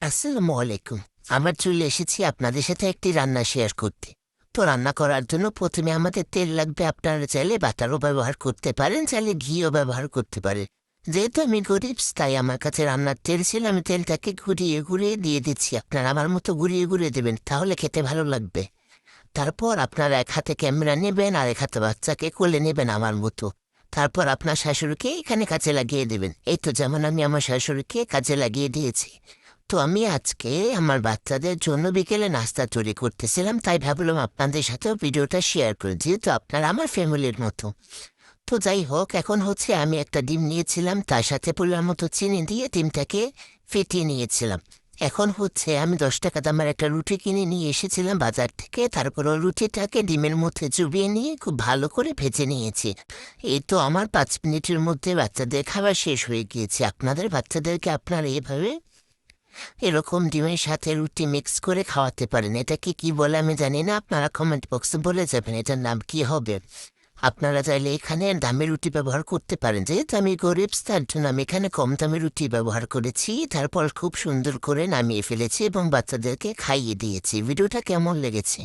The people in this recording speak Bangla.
আসসালামু আলাইকুম। আমরা চলে এসেছি আপনাদের সাথে একটি রান্না শেয়ার করতে। তো রান্না করার জন্য প্রথমে আমাদের তেল লাগবে। আপনারা চাইলে বাটারও ব্যবহার করতে পারেন, চাইলে ঘিও ব্যবহার করতে পারেন। যেহেতু আমি গরিব, তাই আমার কাছে রান্নার তেল ছিল, আমি তেলটাকে ঘুরিয়ে ঘুরিয়ে দিয়ে দিচ্ছি। আপনারা আমার মতো ঘুরিয়ে ঘুরিয়ে দেবেন, তাহলে খেতে ভালো লাগবে। তারপর আপনারা এক হাতে ক্যামেরা নেবেন আর এক হাতে বাচ্চাকে কোলে নেবেন আমার মতো। তারপর আপনার শাশুড়িকে এখানে কাজে লাগিয়ে দেবেন। এই তো যেমন আমি আমার শাশুড়িকে কাজে লাগিয়ে দিয়েছি। তো আমি আজকে আমার বাচ্চাদের জন্য বিকেলে নাস্তা তৈরি করতেছিলাম, তাই ভাবলাম আপনাদের সাথেও ভিডিওটা শেয়ার করে, যেহেতু আপনারা আমার ফ্যামিলির মতো। তো যাই হোক, এখন হচ্ছে আমি একটা ডিম নিয়েছিলাম, তার সাথে পরিমাণ মতো চিনি দিয়ে ডিমটাকে ফেটিয়ে নিয়েছিলাম। এখন হচ্ছে আমি 10 টাকা দামের একটা রুটি কিনে নিয়ে এসেছিলাম বাজার থেকে। তারপর ওই রুটিটাকে ডিমের মধ্যে চুবিয়ে নিয়ে খুব ভালো করে ভেজে নিয়েছি। এই তো আমার 5 মিনিটের মধ্যে বাচ্চাদের খাবার শেষ হয়ে গিয়েছে। আপনাদের বাচ্চাদেরকে আপনারা এভাবে এরকম ডিমের সাথে রুটি মিক্স করে খাওয়াতে পারেন। এটাকে কি বলে আমি জানি না, আপনারা কমেন্ট বক্সে বলে যাবেন এটার নাম কি হবে। আপনারা চাইলে এখানে দামি রুটি ব্যবহার করতে পারেন, যেহেতু আমি গরিব তার জন্য আমি এখানে কম দামি রুটি ব্যবহার করেছি। তারপর খুব সুন্দর করে নামিয়ে ফেলেছি এবং বাচ্চাদেরকে খাইয়ে দিয়েছি। ভিডিওটা কেমন লেগেছে?